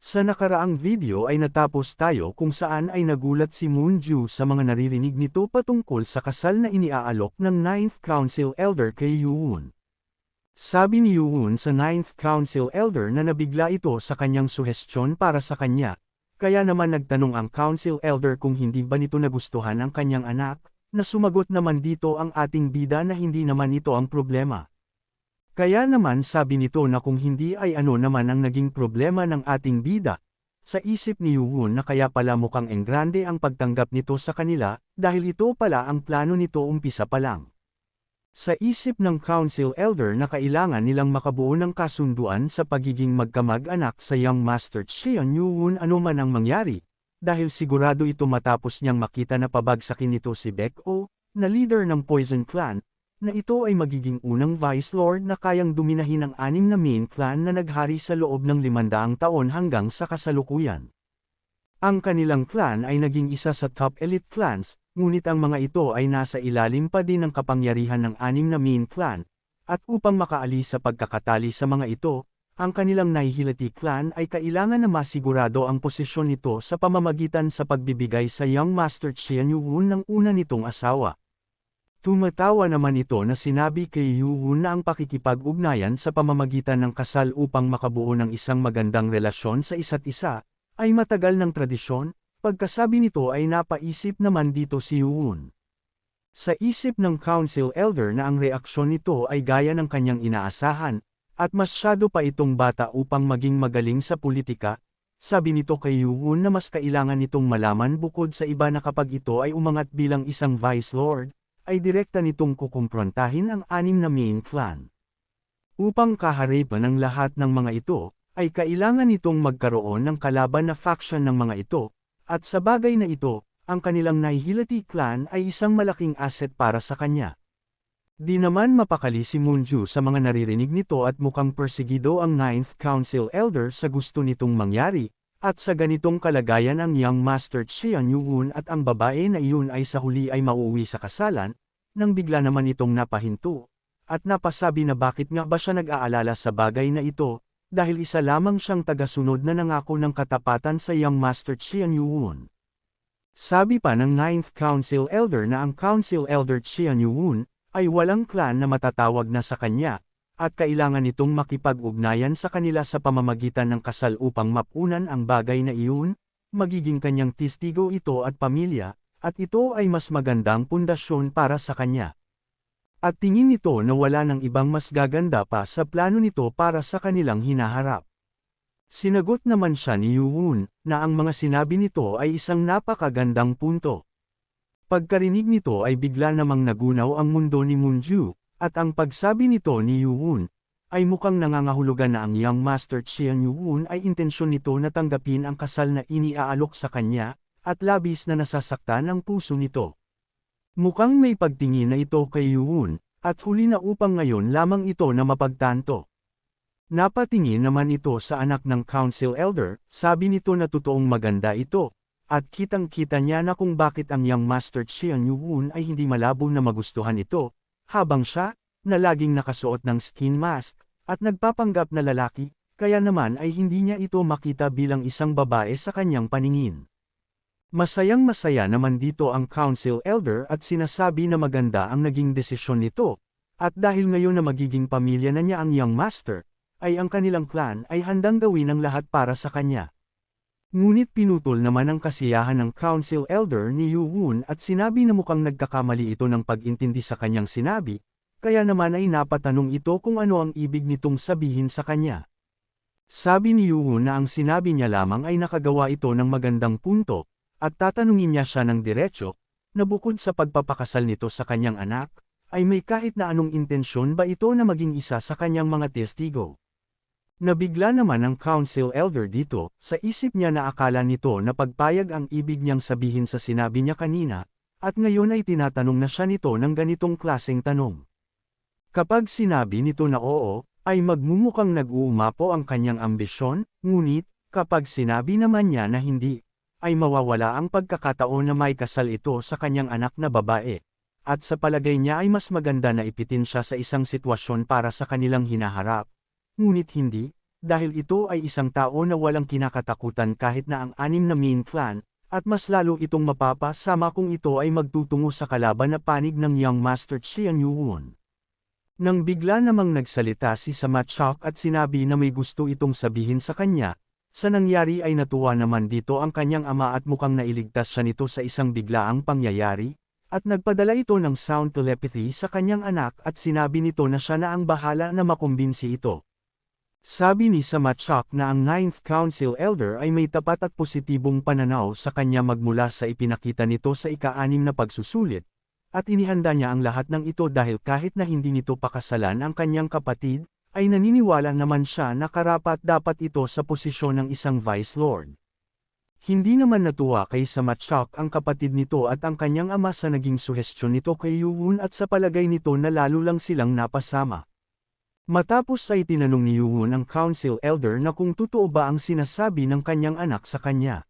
Sa nakaraang video ay natapos tayo kung saan ay nagulat si Moonju sa mga naririnig nito patungkol sa kasal na iniaalok ng 9th Council Elder kay Yoon. Sabi ni Yoon sa 9th Council Elder na nabigla ito sa kanyang suhestyon para sa kanya, kaya naman nagtanong ang Council Elder kung hindi ba nito nagustuhan ang kanyang anak, na sumagot naman dito ang ating bida na hindi naman ito ang problema. Kaya naman sabi nito na kung hindi ay ano naman ang naging problema ng ating bida. Sa isip ni Yoon na kaya pala mukhang enggrande ang pagtanggap nito sa kanila, dahil ito pala ang plano nito umpisa pa lang. Sa isip ng Council Elder na kailangan nilang makabuo ng kasunduan sa pagiging magkamag-anak sa Young Master Cheon Yoon ano man ang mangyari, dahil sigurado ito matapos niyang makita na pabagsakin nito si Baek-oh, na leader ng Poison Clan, na ito ay magiging unang Vice Lord na kayang duminahin ang 6 na main clan na naghari sa loob ng 500 taon hanggang sa kasalukuyan. Ang kanilang clan ay naging isa sa top elite clans, ngunit ang mga ito ay nasa ilalim pa din ng kapangyarihan ng 6 na main clan, at upang makaalis sa pagkakatali sa mga ito, ang kanilang Nihility clan ay kailangan na masigurado ang posisyon nito sa pamamagitan sa pagbibigay sa Young Master Cheon Yoon ng una nitong asawa. Tumatawa naman ito na sinabi kay Yoon na ang pakikipag-ugnayan sa pamamagitan ng kasal upang makabuo ng isang magandang relasyon sa isa't isa, ay matagal ng tradisyon. Pagkasabi nito ay napaisip naman dito si Yoon. Sa isip ng Council Elder na ang reaksyon nito ay gaya ng kanyang inaasahan, at masyado pa itong bata upang maging magaling sa politika. Sabi nito kay Yoon na mas kailangan nitong malaman bukod sa iba na kapag ito ay umangat bilang isang Vice Lord, ay direkta nitong kukumprontahin ang 6 na main clan. Upang kaharipan ng lahat ng mga ito, ay kailangan nitong magkaroon ng kalaban na faction ng mga ito, at sa bagay na ito, ang kanilang Nihility clan ay isang malaking asset para sa kanya. Di naman mapakali si Moonju sa mga naririnig nito at mukhang persegido ang 9th Council Elder sa gusto nitong mangyari, at sa ganitong kalagayan ang Young Master Cheon Yoon at ang babae na iyon ay sa huli ay mauuwi sa kasalan, nang bigla naman itong napahinto, at napasabi na bakit nga ba siya nag-aalala sa bagay na ito, dahil isa lamang siyang tagasunod na nangako ng katapatan sa Young Master Cheon Yoon. Sabi pa ng 9th Council Elder na ang Council Elder Cheon Yoon ay walang clan na matatawag na sa kanya, at kailangan nitong makipag-ugnayan sa kanila sa pamamagitan ng kasal upang mapunan ang bagay na iyon, magiging kanyang testigo ito at pamilya, at ito ay mas magandang pundasyon para sa kanya. At tingin nito na wala ng ibang mas gaganda pa sa plano nito para sa kanilang hinaharap. Sinagot naman siya ni Yoon, na ang mga sinabi nito ay isang napakagandang punto. Pagkarinig nito ay bigla namang nagunaw ang mundo ni Moonju. At ang pagsabi nito ni Yoon, ay mukhang nangangahulugan na ang Young Master Cheon Yoon ay intensyon nito na tanggapin ang kasal na iniaalok sa kanya, at labis na nasasaktan ang puso nito. Mukhang may pagtingin na ito kay Yoon, at huli na upang ngayon lamang ito na mapagtanto. Napatingin naman ito sa anak ng Council Elder, sabi nito na totoong maganda ito, at kitang-kita niya na kung bakit ang Young Master Cheon Yoon ay hindi malabo na magustuhan ito. Habang siya, na laging nakasuot ng skin mask, at nagpapanggap na lalaki, kaya naman ay hindi niya ito makita bilang isang babae sa kanyang paningin. Masayang-masaya naman dito ang Council Elder at sinasabi na maganda ang naging desisyon nito, at dahil ngayon na magiging pamilya na niya ang Young Master, ay ang kanilang clan ay handang gawin ang lahat para sa kanya. Ngunit pinutol naman ang kasiyahan ng Council Elder ni Yoon at sinabi na mukhang nagkakamali ito ng pag-intindi sa kanyang sinabi, kaya naman ay napatanong ito kung ano ang ibig nitong sabihin sa kanya. Sabi ni Yoon na ang sinabi niya lamang ay nakagawa ito ng magandang punto, at tatanungin niya siya ng diretsyo, na bukod sa pagpapakasal nito sa kanyang anak, ay may kahit na anong intensyon ba ito na maging isa sa kanyang mga testigo. Nabigla naman ang Council Elder dito, sa isip niya na akala nito na pagpayag ang ibig niyang sabihin sa sinabi niya kanina, at ngayon ay tinatanong na siya nito ng ganitong klaseng tanong. Kapag sinabi nito na oo, ay magmumukhang nag-uumapo ang kanyang ambisyon, ngunit, kapag sinabi naman niya na hindi, ay mawawala ang pagkakataon na may kasal ito sa kanyang anak na babae, at sa palagay niya ay mas maganda na ipitin siya sa isang sitwasyon para sa kanilang hinaharap. Ngunit hindi, dahil ito ay isang tao na walang kinakatakutan kahit na ang 6 na main clan, at mas lalo itong mapapasama kung ito ay magtutungo sa kalaban na panig ng Young Master Qian Yuwon. Nang bigla namang nagsalita si Samachok at sinabi na may gusto itong sabihin sa kanya, sa nangyari ay natuwa naman dito ang kanyang ama at mukhang nailigtas siya nito sa isang biglaang pangyayari, at nagpadala ito ng sound telepathy sa kanyang anak at sinabi nito na siya na ang bahala na makumbinsi ito. Sabi ni Samachok na ang 9th Council Elder ay may tapat at positibong pananaw sa kanya magmula sa ipinakita nito sa ika-6 na pagsusulit, at inihanda niya ang lahat ng ito dahil kahit na hindi nito pakasalan ang kanyang kapatid, ay naniniwala naman siya na karapat-dapat ito sa posisyon ng isang Vice Lord. Hindi naman natuwa kay Samachok ang kapatid nito at ang kanyang ama sa naging suhestyon nito kay Yuwon at sa palagay nito na lalo lang silang napasama. Matapos ay tinanong ni Yuwon ang Council Elder na kung totoo ba ang sinasabi ng kanyang anak sa kanya.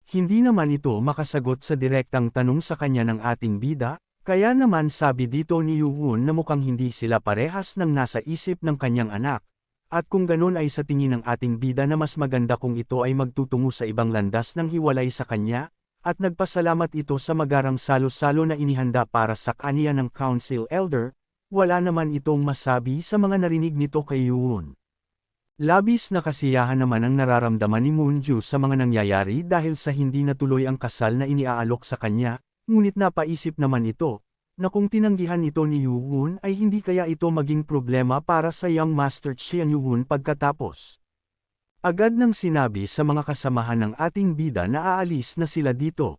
Hindi naman ito makasagot sa direktang tanong sa kanya ng ating bida, kaya naman sabi dito ni Yuwon na mukhang hindi sila parehas ng nasa isip ng kanyang anak, at kung ganun ay sa tingin ng ating bida na mas maganda kung ito ay magtutungo sa ibang landas ng hiwalay sa kanya, at nagpasalamat ito sa magarang salo-salo na inihanda para sa kanya ng Council Elder, wala naman itong masabi sa mga narinig nito kay Yuwon. Labis na kasiyahan naman ang nararamdaman ni Moonju sa mga nangyayari dahil sa hindi natuloy ang kasal na iniaalok sa kanya, ngunit napaisip naman ito, na kung tinanggihan ito ni Yuwon ay hindi kaya ito maging problema para sa Young Master Qian Yuwon pagkatapos. Agad nang sinabi sa mga kasamahan ng ating bida na aalis na sila dito.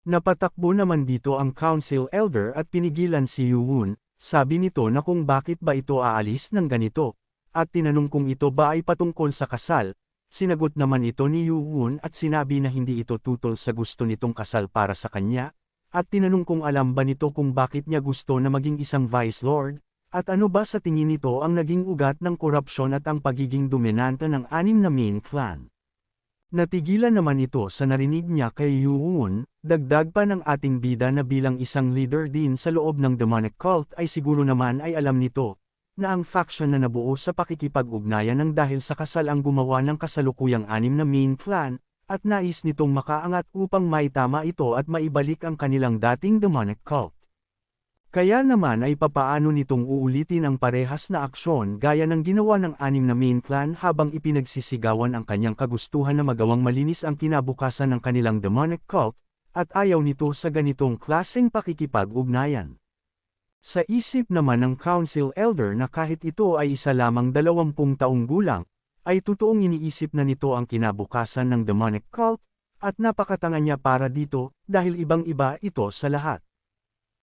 Napatakbo naman dito ang Council Elder at pinigilan si Yuwon, sabi nito na kung bakit ba ito aalis ng ganito. At tinanong kung ito ba ay patungkol sa kasal, sinagot naman ito ni Yuwon at sinabi na hindi ito tutol sa gusto nitong kasal para sa kanya, at tinanong kung alam ba nito kung bakit niya gusto na maging isang Vice Lord, at ano ba sa tingin nito ang naging ugat ng korupsyon at ang pagiging dominante ng 6 na main clan. Natigilan naman ito sa narinig niya kay Yuwon, dagdag pa ng ating bida na bilang isang leader din sa loob ng demonic cult ay siguro naman ay alam nito, na ang faction na nabuo sa pakikipag-ugnayan ng dahil sa kasal ang gumawa ng kasalukuyang 6 na main clan, at nais nitong makaangat upang maitama ito at maibalik ang kanilang dating demonic cult. Kaya naman ay papaano nitong uulitin ang parehas na aksyon gaya ng ginawa ng 6 na main clan habang ipinagsisigawan ang kanyang kagustuhan na magawang malinis ang kinabukasan ng kanilang demonic cult, at ayaw nito sa ganitong klaseng pakikipag-ugnayan. Sa isip naman ng Council Elder na kahit ito ay isa lamang 20 taong gulang, ay totoong iniisip na nito ang kinabukasan ng demonic cult, at napakatanga niya para dito, dahil ibang-iba ito sa lahat.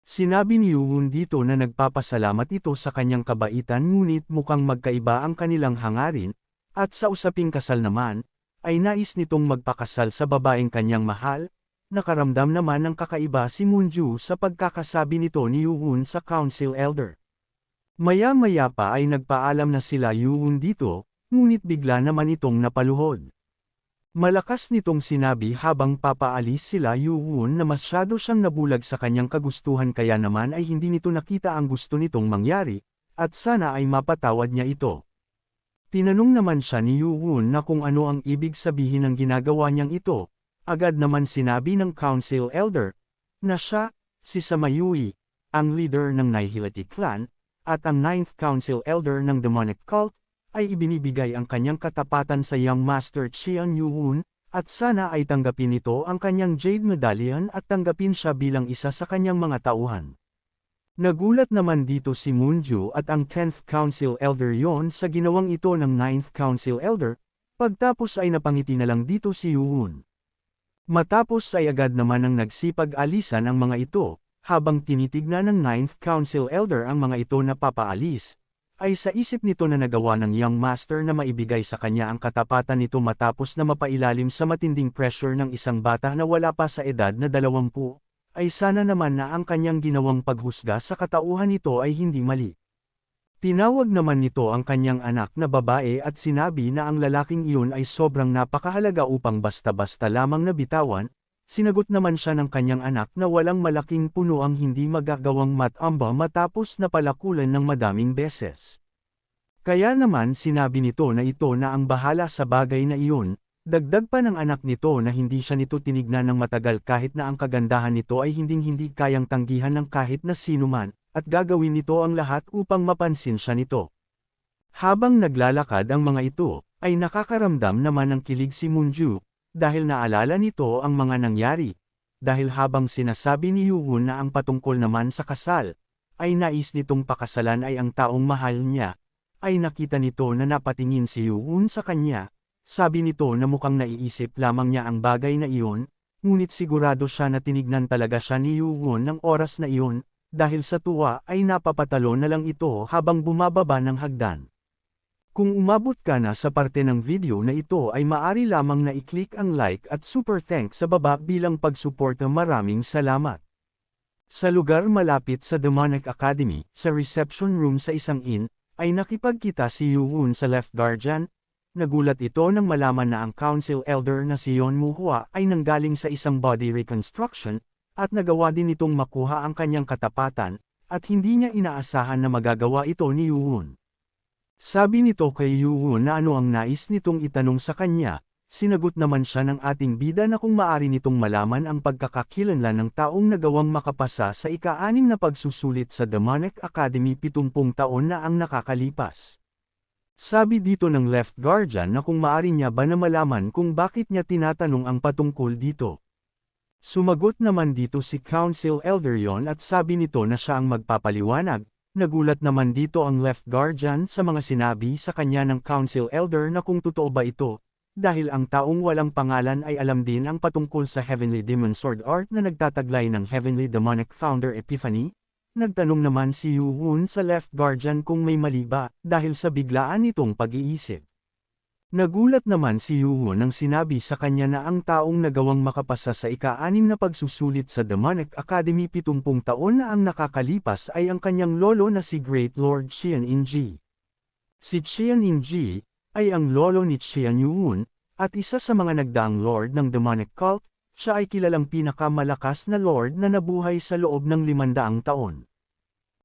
Sinabi ni Yuwon dito na nagpapasalamat ito sa kanyang kabaitan ngunit mukhang magkaiba ang kanilang hangarin, at sa usaping kasal naman, ay nais nitong magpakasal sa babaeng kanyang mahal. Nakaramdam naman ng kakaiba si Moonju sa pagkakasabi nito ni Yuwon sa Council Elder. Maya-maya pa ay nagpaalam na sila Yuwon dito, ngunit bigla naman itong napaluhod. Malakas nitong sinabi habang papaalis sila Yuwon na masyado siyang nabulag sa kanyang kagustuhan kaya naman ay hindi nito nakita ang gusto nitong mangyari, at sana ay mapatawad niya ito. Tinanong naman siya ni Yuwon na kung ano ang ibig sabihin ng ginagawa niyang ito. Agad naman sinabi ng Council Elder, na siya, si Samayui, ang leader ng Nihility Clan, at ang 9th Council Elder ng Demonic Cult, ay ibinibigay ang kanyang katapatan sa Young Master Qian Yuwon, at sana ay tanggapin nito ang kanyang Jade Medallion at tanggapin siya bilang isa sa kanyang mga tauhan. Nagulat naman dito si Moonju at ang 10th Council Elder yon sa ginawang ito ng 9th Council Elder, pagtapos ay napangiti na lang dito si Yuwon. Matapos ay agad naman ang nagsipag-alisan ang mga ito, habang tinitignan ng 9th Council Elder ang mga ito na papaalis, ay sa isip nito na nagawa ng Young Master na maibigay sa kanya ang katapatan nito matapos na mapailalim sa matinding pressure ng isang bata na wala pa sa edad na 20, ay sana naman na ang kanyang ginawang paghusga sa katauhan nito ay hindi mali. Tinawag naman nito ang kanyang anak na babae at sinabi na ang lalaking iyon ay sobrang napakahalaga upang basta-basta lamang nabitawan. Sinagot naman siya ng kanyang anak na walang malaking puno ang hindi magagawang matamba matapos na palakulan ng madaming beses. Kaya naman sinabi nito na ang bahala sa bagay na iyon, dagdag pa ng anak nito na hindi siya nito tinignan ng matagal kahit na ang kagandahan nito ay hinding-hindi kayang tanggihan ng kahit na sino man, at gagawin nito ang lahat upang mapansin siya nito. Habang naglalakad ang mga ito, ay nakakaramdam naman ng kilig si Moonju, dahil naalala nito ang mga nangyari. Dahil habang sinasabi ni Yoo-won na ang patungkol naman sa kasal, ay nais nitong pakasalan ay ang taong mahal niya, ay nakita nito na napatingin si Yoo-won sa kanya. Sabi nito na mukhang naiisip lamang niya ang bagay na iyon, ngunit sigurado siya na tinignan talaga siya ni Yoo-won ng oras na iyon, dahil sa tuwa ay napapatalo na lang ito habang bumababa ng hagdan. Kung umabot ka na sa parte ng video na ito ay maaari lamang na i-click ang like at super thanks sa baba bilang pagsuporta. Maraming salamat. Sa lugar malapit sa Demonic Academy, sa reception room sa isang inn, ay nakipagkita si Yoo-won sa left guardian. Nagulat ito nang malaman na ang council elder na si Yeon Moo-hwa ay nanggaling sa isang body reconstruction, at nagawa din itong makuha ang kanyang katapatan, at hindi niya inaasahan na magagawa ito ni Yoo-won. Sabi nito kay Yoo-won na ano ang nais nitong itanong sa kanya, sinagot naman siya ng ating bida na kung maari nitong malaman ang pagkakakilanlan ng taong nagawang makapasa sa ika-6 na pagsusulit sa Demonic Academy 70 taon na ang nakakalipas. Sabi dito ng left guardian na kung maari niya ba na malaman kung bakit niya tinatanong ang patungkol dito. Sumagot naman dito si Council Elder Yeon at sabi nito na siya ang magpapaliwanag. Nagulat naman dito ang left guardian sa mga sinabi sa kanya ng Council Elder na kung totoo ba ito, dahil ang taong walang pangalan ay alam din ang patungkol sa Heavenly Demon Sword Art na nagtataglay ng Heavenly Demonic Founder Epiphany. Nagtanong naman si Yoo-won sa left guardian kung may mali ba, dahil sa biglaan nitong pag-iisip. Nagulat naman si Yoo-won nang sinabi sa kanya na ang taong nagawang makapasa sa ika-6 na pagsusulit sa Demonic Academy 70 taon na ang nakakalipas ay ang kanyang lolo na si Great Lord Cheon In-ji. Si Cheon In-ji ay ang lolo ni Cheon Yoo-won, at isa sa mga nagdaang lord ng demonic cult. Siya ay kilalang pinakamalakas na lord na nabuhay sa loob ng 500 taon.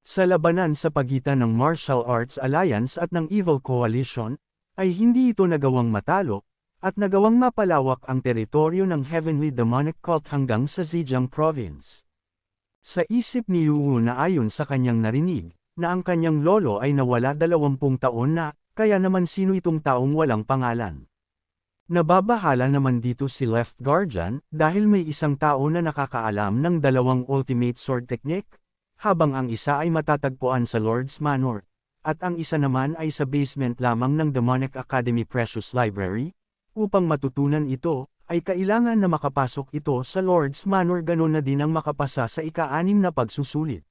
Sa labanan sa pagitan ng Martial Arts Alliance at ng Evil Coalition, ay hindi ito nagawang matalo, at nagawang mapalawak ang teritoryo ng Heavenly Demonic Cult hanggang sa Zhejiang Province. Sa isip ni Yoo-won na ayon sa kanyang narinig, na ang kanyang lolo ay nawala 20 taon na, kaya naman sino itong taong walang pangalan. Nababahala naman dito si left guardian, dahil may isang tao na nakakaalam ng 2 ultimate sword technique, habang ang isa ay matatagpuan sa Lord's Manor, at ang isa naman ay sa basement lamang ng Demonic Academy Precious Library. Upang matutunan ito, ay kailangan na makapasok ito sa Lord's Manor, ganoon na din ang makapasa sa ika-6 na pagsusulit.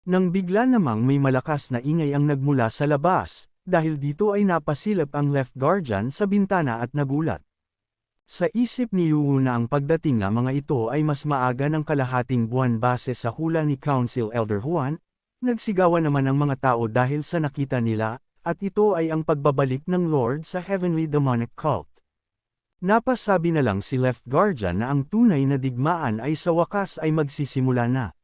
Nang bigla namang may malakas na ingay ang nagmula sa labas, dahil dito ay napasilip ang left guardian sa bintana at nagulat. Sa isip ni Yoo-won na ang pagdating ng mga ito ay mas maaga ng kalahating buwan base sa hula ni Council Elder Juan, nagsigawan naman ang mga tao dahil sa nakita nila, at ito ay ang pagbabalik ng Lord sa Heavenly Demonic Cult. Napasabi na lang si left guardian na ang tunay na digmaan ay sa wakas ay magsisimula na.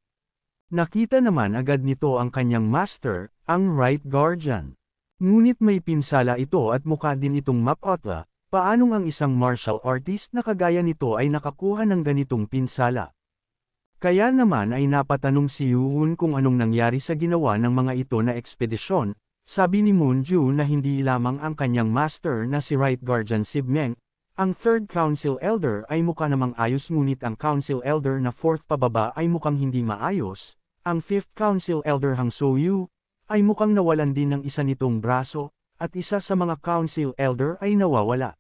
Nakita naman agad nito ang kanyang master, ang right guardian. Ngunit may pinsala ito at mukha din itong mapotla, paanong ang isang martial artist na kagaya nito ay nakakuha ng ganitong pinsala. Kaya naman ay napatanong si Yoo-won kung anong nangyari sa ginawa ng mga ito na ekspedisyon. Sabi ni Moonju na hindi lamang ang kanyang master na si Right Guardian Sibmeng, ang third council elder ay mukha namang ayos, ngunit ang council elder na fourth pababa ay mukhang hindi maayos, ang fifth council elder Hang So-yu, ay mukhang nawalan din ng isa nitong braso, at isa sa mga council elder ay nawawala.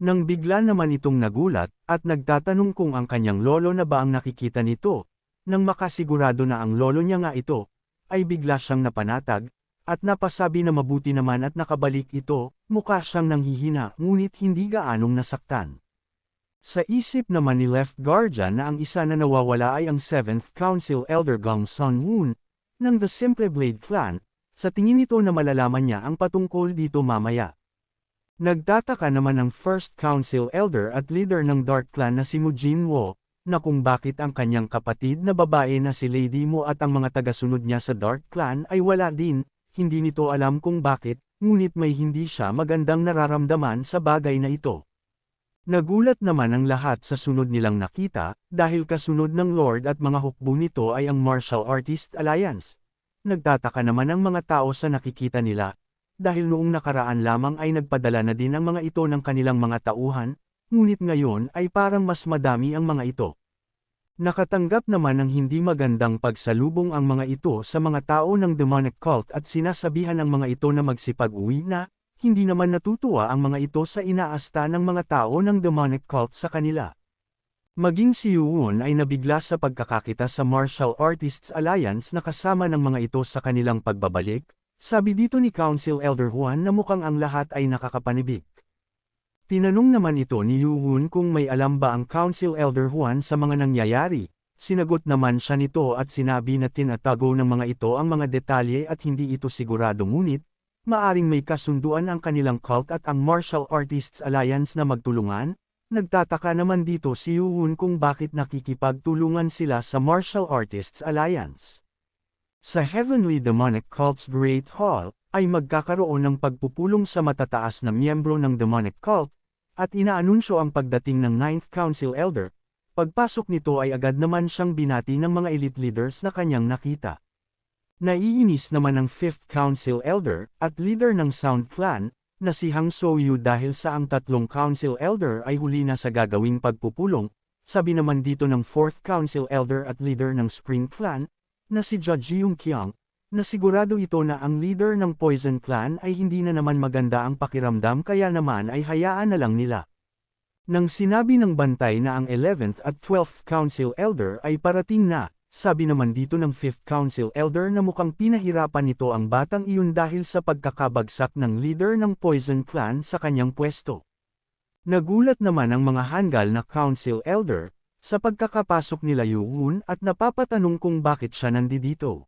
Nang bigla naman itong nagulat, at nagtatanong kung ang kanyang lolo na ba ang nakikita nito, nang makasigurado na ang lolo niya nga ito, ay bigla siyang napanatag, at napasabi na mabuti naman at nakabalik ito, mukha siyang nanghihina ngunit hindi gaanong nasaktan. Sa isip naman ni left guardian na ang isa na nawawala ay ang 7th council elder Gong Sun-woon, ng The Simple Blade Clan, sa tingin nito na malalaman niya ang patungkol dito mamaya. Nagtataka naman ang First Council Elder at leader ng Dark Clan na si Mu Jin-woo, na kung bakit ang kanyang kapatid na babae na si Lady Mo at ang mga tagasunod niya sa Dark Clan ay wala din, hindi nito alam kung bakit, ngunit may hindi siya magandang nararamdaman sa bagay na ito. Nagulat naman ang lahat sa sunod nilang nakita, dahil kasunod ng Lord at mga hukbo nito ay ang Martial Artist Alliance. Nagtataka naman ang mga tao sa nakikita nila, dahil noong nakaraan lamang ay nagpadala na din ang mga ito ng kanilang mga tauhan, ngunit ngayon ay parang mas madami ang mga ito. Nakatanggap naman ng hindi magandang pagsalubong ang mga ito sa mga tao ng demonic cult at sinasabihan ang mga ito na magsipag-uwi na, hindi naman natutuwa ang mga ito sa inaasta ng mga tao ng demonic cult sa kanila. Maging si Yuwon ay nabigla sa pagkakakita sa Martial Artists Alliance na kasama ng mga ito sa kanilang pagbabalik, sabi dito ni Council Elder Juan na mukhang ang lahat ay nakakapanibik. Tinanong naman ito ni Yuwon kung may alam ba ang Council Elder Juan sa mga nangyayari, sinagot naman siya nito at sinabi na tinatago ng mga ito ang mga detalye at hindi ito sigurado ngunit, maaring may kasunduan ang kanilang cult at ang Martial Artists Alliance na magtulungan. Nagtataka naman dito si Yuwon kung bakit nakikipagtulungan sila sa Martial Artists Alliance. Sa Heavenly Demonic Cult's Great Hall, ay magkakaroon ng pagpupulong sa matataas na miyembro ng Demonic Cult, at inaanunsyo ang pagdating ng 9th Council Elder. Pagpasok nito ay agad naman siyang binati ng mga elite leaders na kanyang nakita. Naiinis naman ang 5th Council Elder, at leader ng Sound Clan, na si Hang So-yu dahil sa ang tatlong Council Elder ay huli na sa gagawing pagpupulong, sabi naman dito ng 4th Council Elder at leader ng Spring Clan, na si Judge Yung Kyung, na sigurado ito na ang leader ng Poison Clan ay hindi na naman maganda ang pakiramdam kaya naman ay hayaan na lang nila. Nang sinabi ng bantay na ang 11th at 12th Council Elder ay parating na, sabi naman dito ng 5th Council Elder na mukhang pinahirapan nito ang batang iyon dahil sa pagkakabagsak ng leader ng Poison Clan sa kanyang pwesto. Nagulat naman ang mga hanggal na Council Elder, sa pagkakapasok nila Yuwon at napapatanong kung bakit siya nandito.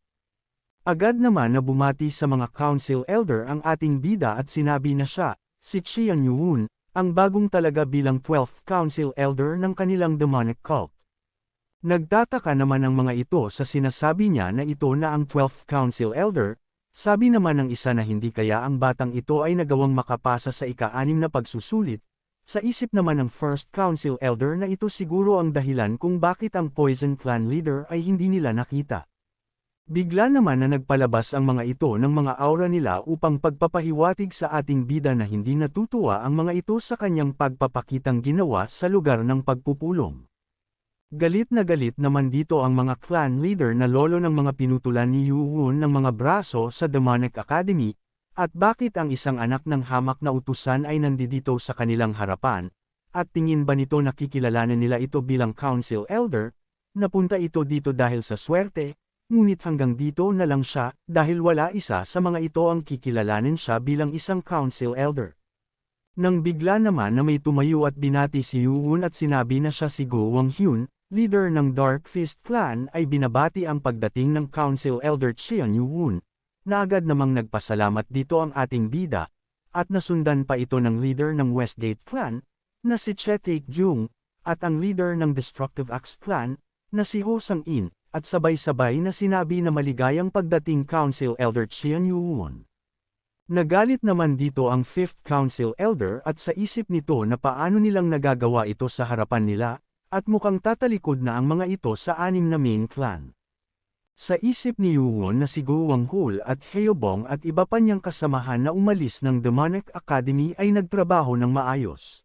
Agad naman na bumati sa mga Council Elder ang ating bida at sinabi na siya, si Chian Yuwon, ang bagong talaga bilang 12th Council Elder ng kanilang demonic cult. Nagtataka naman ang mga ito sa sinasabi niya na ito na ang 12th Council Elder, sabi naman ng isa na hindi kaya ang batang ito ay nagawang makapasa sa ika-6 na pagsusulit, sa isip naman ng 1st Council Elder na ito siguro ang dahilan kung bakit ang Poison Clan leader ay hindi nila nakita. Bigla naman na nagpalabas ang mga ito ng mga aura nila upang pagpapahiwatig sa ating bida na hindi natutuwa ang mga ito sa kanyang pagpapakitang ginawa sa lugar ng pagpupulong. Galit na galit naman dito ang mga clan leader na lolo ng mga pinutulan ni Yuwon ng mga braso sa Demonic Academy, at bakit ang isang anak ng hamak na utusan ay nandito sa kanilang harapan, at tingin ba nito nakikilalanan nila ito bilang Council Elder, napunta ito dito dahil sa swerte, ngunit hanggang dito na lang siya, dahil wala isa sa mga ito ang kikilalanin siya bilang isang Council Elder. Nang bigla naman na may tumayo at binati si Yuwon at sinabi na siya si Go Wang-hyun, leader ng Dark Fist Clan ay binabati ang pagdating ng Council Elder Chian Yuwon, na agad namang nagpasalamat dito ang ating bida, at nasundan pa ito ng leader ng Westgate Clan, na si Che Taek-jung, at ang leader ng Destructive Axe Clan, na si Ho Sang-in, at sabay-sabay na sinabi na maligayang pagdating Council Elder Chian Yuwon. Nagalit naman dito ang 5th Council Elder at sa isip nito na paano nilang nagagawa ito sa harapan nila, at mukhang tatalikod na ang mga ito sa 6 na main clan. Sa isip ni Yuwon na si Go Wang-hul at Heobong at iba pa niyang kasamahan na umalis ng Demonic Academy ay nagtrabaho ng maayos.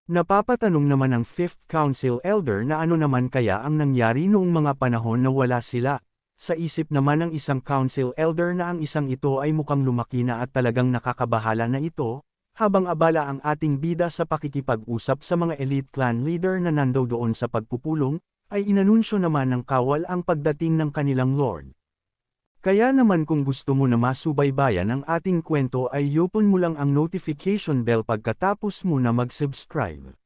Napapatanong naman ang 5th Council Elder na ano naman kaya ang nangyari noong mga panahon na wala sila. Sa isip naman ng isang Council Elder na ang isang ito ay mukhang lumaki na at talagang nakakabahala na ito, habang abala ang ating bida sa pakikipag-usap sa mga elite clan leader na nandoon sa pagpupulong, ay inanunsyo naman ng kawal ang pagdating ng kanilang lord. Kaya naman kung gusto mo na masubaybayan ang ating kwento ay i-open mo lang ang notification bell pagkatapos mo na mag-subscribe.